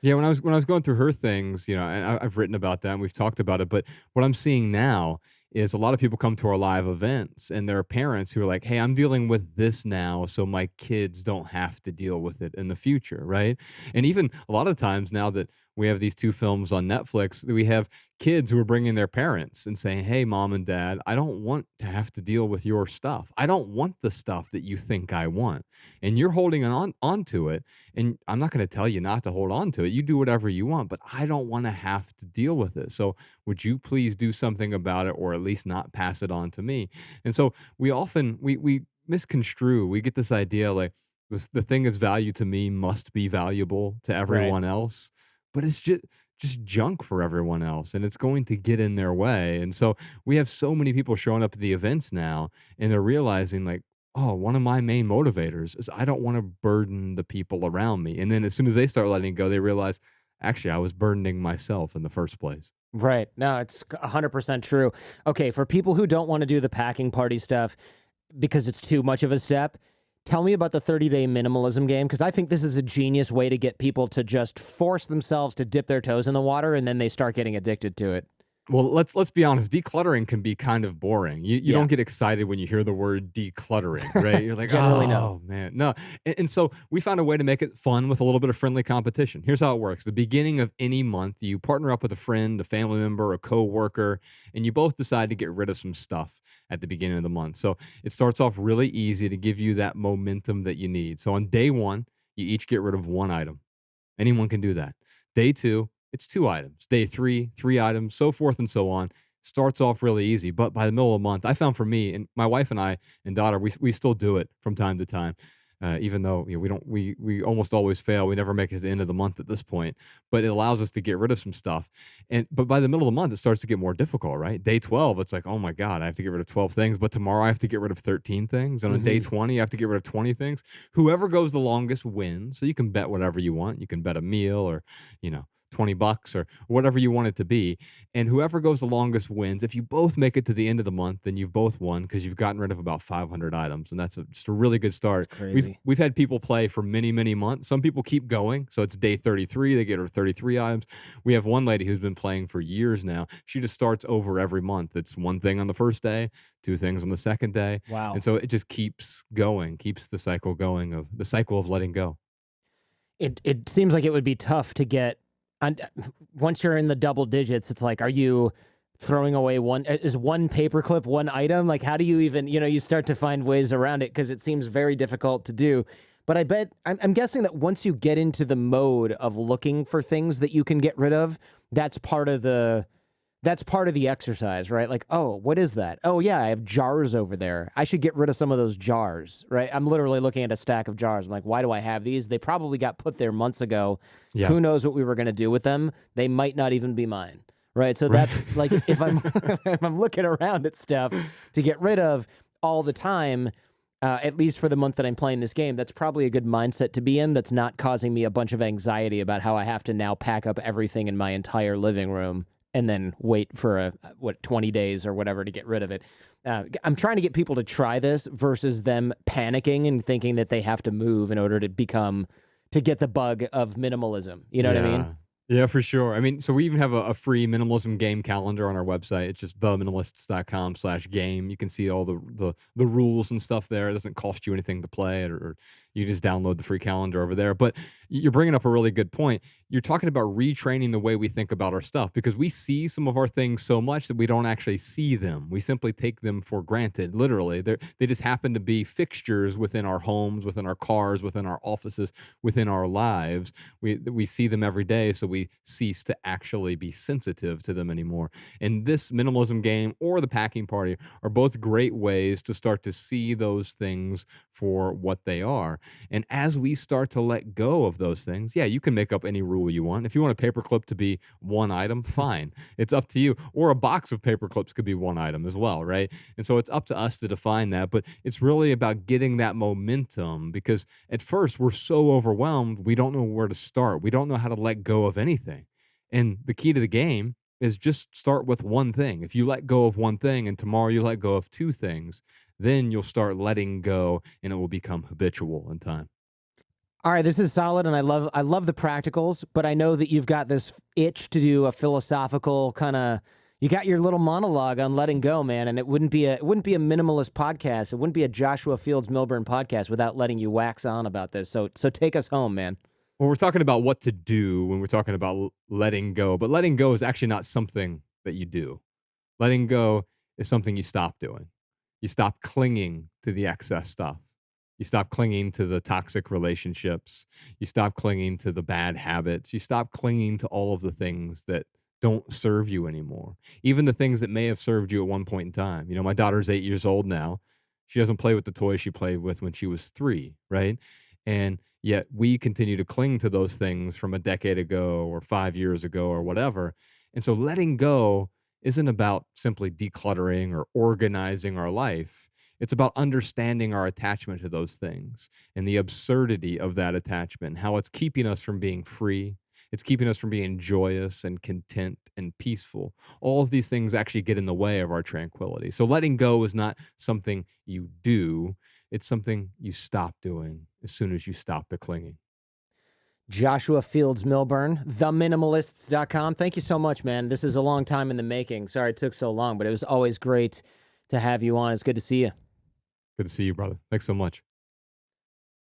Yeah, when I was going through her things, and I've written about that and we've talked about it, but what I'm seeing now is a lot of people come to our live events and there are parents who are like, "Hey, I'm dealing with this now, so my kids don't have to deal with it in the future," right? And even a lot of times now that we have these two films on Netflix, we have kids who are bringing their parents and saying, "Hey, mom and dad, I don't want to have to deal with your stuff. I don't want the stuff that you think I want, and you're holding on onto it. And I'm not going to tell you not to hold on to it. You do whatever you want, but I don't want to have to deal with it. So would you please do something about it, or at least not pass it on to me?" And so we often we misconstrue. We get this idea like the thing that's value to me must be valuable to Right. everyone else, but it's just junk for everyone else, and it's going to get in their way. And so we have so many people showing up at the events now, and they're realizing like, oh, one of my main motivators is I don't want to burden the people around me. And then as soon as they start letting go, they realize actually I was burdening myself in the first place. Right. No, it's 100% true. Okay, for people who don't want to do the packing party stuff because it's too much of a step, tell me about the 30-day minimalism game because I think this is a genius way to get people to just force themselves to dip their toes in the water and then they start getting addicted to it. Well, let's be honest, decluttering can be kind of boring. You don't Yeah, get excited when you hear the word decluttering, right? You're like, generally no. "Oh, man." No, and so we found a way to make it fun with a little bit of friendly competition. Here's how it works. The beginning of any month, you partner up with a friend, a family member, a coworker, and you both decide to get rid of some stuff at the beginning of the month. So it starts off really easy to give you that momentum that you need. So on day 1, you each get rid of 1 item. Anyone can do that. Day 2, it's 2 items. Day 3, 3 items, so forth and so on. Starts off really easy, but by the middle of the month, I found for me and my wife and I and daughter, we still do it from time to time, even though we don't we almost always fail. We never make it to the end of the month at this point, but it allows us to get rid of some stuff. And but by the middle of the month, it starts to get more difficult, right? Day 12, it's like, oh my God, I have to get rid of 12 things, but tomorrow I have to get rid of 13 things. And on day Hmm. 20, I have to get rid of 20 things. Whoever goes the longest wins. So you can bet whatever you want. You can bet a meal or, you know, $20 or whatever you want it to be. And whoever goes the longest wins. If you both make it to the end of the month, then you've both won because you've gotten rid of about 500 items. And that's just a really good That's start. We've crazy. we've had people play for many, many months. Some people keep going. So it's day 33, they get her 33 items. We have one lady who's been playing for years now. She just starts over every month. It's one thing on the first day, two things on the second day. Wow. And so it just keeps going, keeps the cycle going of the cycle of letting go. It seems like it would be tough to get and once you're in the double digits, it's like, are you throwing away is one paperclip one item? Like, how do you even, you start to find ways around it because it seems very difficult to do. But I bet I'm guessing that once you get into the mode of looking for things that you can get rid of, that's part of the that's part of the exercise, right? Like, oh, what is that? Oh, yeah, I have jars over there. I should get rid of some of those jars, right? I'm literally looking at a stack of jars. I'm like, why do I have these? They probably got put there months ago. Yeah. Who knows what we were going to do with them? They might not even be mine, right? So Right. that's like if I'm if I'm looking around at stuff to get rid of all the time, at least for the month that I'm playing this game, that's probably a good mindset to be in. That's not causing me a bunch of anxiety about how I have to now pack up everything in my entire living room and then wait for 20 days or whatever to get rid of it. I'm trying to get people to try this versus them panicking and thinking that they have to move in order to get the bug of minimalism. You know what I mean? Yeah. Yeah, for sure. I mean, so we even have a free minimalism game calendar on our website. It's just theminimalists.com/game. You can see all the rules and stuff there. It doesn't cost you anything to play it, or you just download the free calendar over there. But you're bringing up a really good point. You're talking about retraining the way we think about our stuff because we see some of our things so much that we don't actually see them. We simply take them for granted. Literally, they just happen to be fixtures within our homes, within our cars, within our offices, within our lives. We see them every day, so we cease to actually be sensitive to them anymore. And this minimalism game or the packing party are both great ways to start to see those things for what they are. And as we start to let go of those things, yeah, you can make up any rule you want. If you want a paperclip to be one item, fine. It's up to you. Or a box of paper clips could be one item as well, right? And so it's up to us to define that. But it's really about getting that momentum because at first we're so overwhelmed, we don't know where to start. We don't know how to let go of anything. And the key to the game is just start with one thing. If you let go of one thing and tomorrow you let go of two things, then you'll start letting go and it will become habitual in time. All right, this is solid, and I love the practicals, but I know that you've got this itch to do a philosophical kind of. You got your little monologue on letting go, man, and it wouldn't be a minimalist podcast. It wouldn't be a Joshua Fields Millburn podcast without letting you wax on about this. So take us home, man. Well, we're talking about what to do when we're talking about letting go, but letting go is actually not something that you do. Letting go is something you stop doing. You stop clinging to the excess stuff. You stop clinging to the toxic relationships. You stop clinging to the bad habits. You stop clinging to all of the things that don't serve you anymore. Even the things that may have served you at one point in time. You know, my daughter's 8 years old now. She doesn't play with the toys she played with when she was three, right? And yet we continue to cling to those things from a decade ago or 5 years ago or whatever. And so letting go isn't about simply decluttering or organizing our life. It's about understanding our attachment to those things and the absurdity of that attachment, how it's keeping us from being free, It's keeping us from being joyous and content and peaceful. All of these things actually get in the way of our tranquility. So letting go is not something you do, it's something you stop doing as soon as you stop the clinging. Joshua Fields Millburn, theminimalists.com. Thank you so much, man. This is a long time in the making. Sorry it took so long, but it was always great to have you on. It's good to see you. Good to see you, brother. Thanks so much.